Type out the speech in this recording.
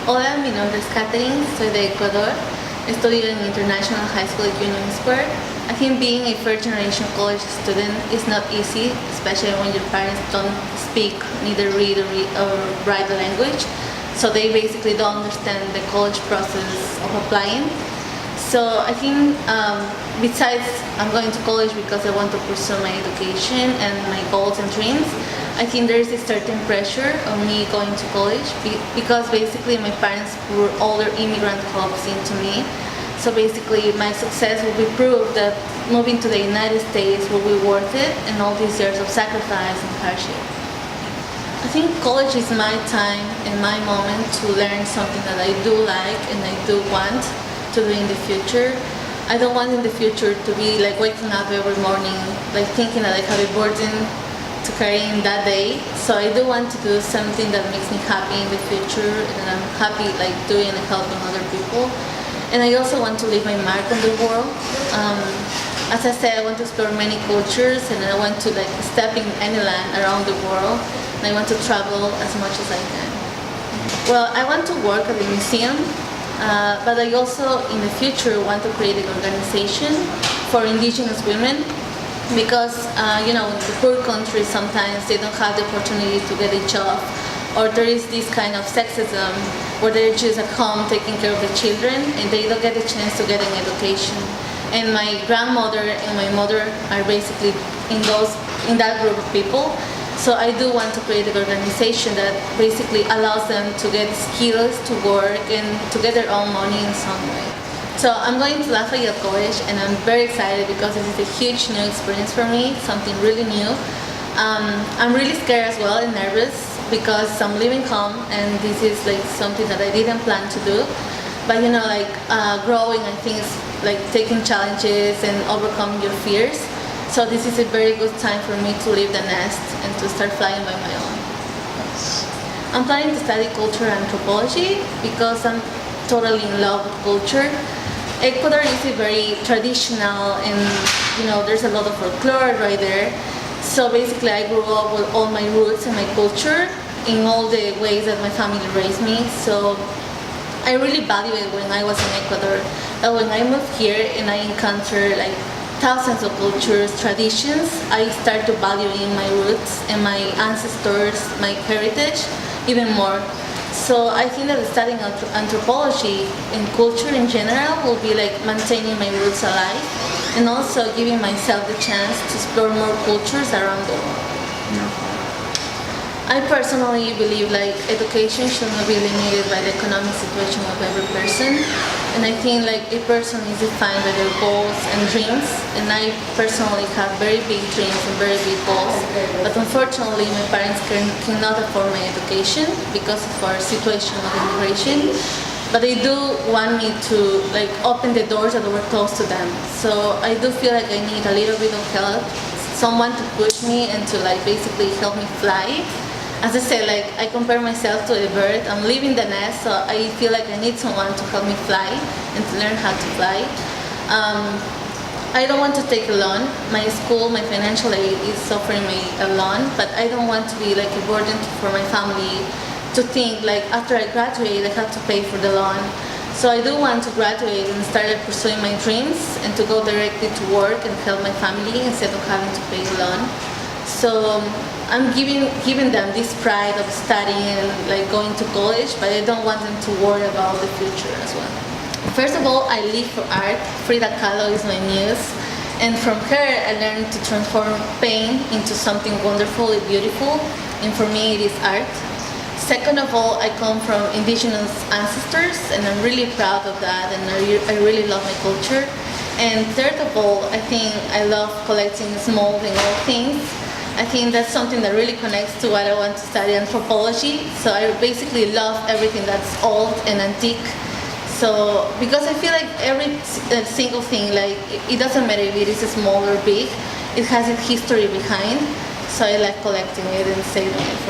Hola, mi nombre es Catherin, soy de Ecuador. Estudio in International High School at Union Square. I think being a first-generation college student is not easy, especially when your parents don't speak, neither read or write the language. So they basically don't understand the college process of applying. So I think besides I'm going to college because I want to pursue my education and my goals and dreams, I think there is a certain pressure on me going to college because basically my parents poured all their immigrant hopes into me. So basically my success will be proof that moving to the United States will be worth it and all these years of sacrifice and hardship. I think college is my time and my moment to learn something that I do like and I do want to do in the future. I don't want in the future to be like waking up every morning like thinking that I have a burden to carry in that day. So I do want to do something that makes me happy in the future and I'm happy like doing and helping other people. And I also want to leave my mark on the world. As I said, I want to explore many cultures and I want to like step in any land around the world and I want to travel as much as I can. Well, I want to work at the museum, but I also in the future want to create an organization for indigenous women because you know, in the poor countries sometimes they don't have the opportunity to get a job, or there is this kind of sexism where they're just at home taking care of the children and they don't get a chance to get an education. And my grandmother and my mother are basically in that group of people. So I do want to create an organization that basically allows them to get skills to work and to get their own money in some way. So I'm going to Lafayette College and I'm very excited because this is a huge new experience for me, something really new. I'm really scared as well and nervous because I'm leaving home and this is like something that I didn't plan to do. But you know, like growing, I think is like taking challenges and overcoming your fears. So this is a very good time for me to leave the nest and to start flying by my own. I'm planning to study culture and anthropology because I'm totally in love with culture. Ecuador is a very traditional and you know there's a lot of folklore right there. So basically I grew up with all my roots and my culture in all the ways that my family raised me. So I really value it when I was in Ecuador. But when I moved here and I encountered like thousands of cultures, traditions, I start to value in my roots and my ancestors, my heritage even more. So I think that studying anthropology and culture in general will be like maintaining my roots alive and also giving myself the chance to explore more cultures around the world. I personally believe like education should not be limited by the economic situation of every person, and I think like a person is defined by their goals and dreams, and I personally have very big dreams and very big goals, but unfortunately my parents cannot afford my education because of our situation of immigration, but they do want me to like open the doors that were closed to them. So I do feel like I need a little bit of help, someone to push me and to like basically help me fly. As I said, like I compare myself to a bird. I'm leaving the nest, so I feel like I need someone to help me fly and to learn how to fly. I don't want to take a loan. My school, my financial aid is offering me a loan, but I don't want to be like a burden for my family to think like after I graduate I have to pay for the loan. So I do want to graduate and start pursuing my dreams and to go directly to work and help my family instead of having to pay a loan. So I'm giving them this pride of studying and like going to college, but I don't want them to worry about the future as well. First of all, I live for art. Frida Kahlo is my muse, and from her I learned to transform pain into something wonderful and beautiful, and for me it is art. Second of all, I come from indigenous ancestors and I'm really proud of that, and I really love my culture. And third of all, I think I love collecting small and old things. I think that's something that really connects to what I want to study, anthropology. So I basically love everything that's old and antique. So because I feel like every single thing, like it doesn't matter if it is small or big, it has a history behind. So I like collecting it and saving it.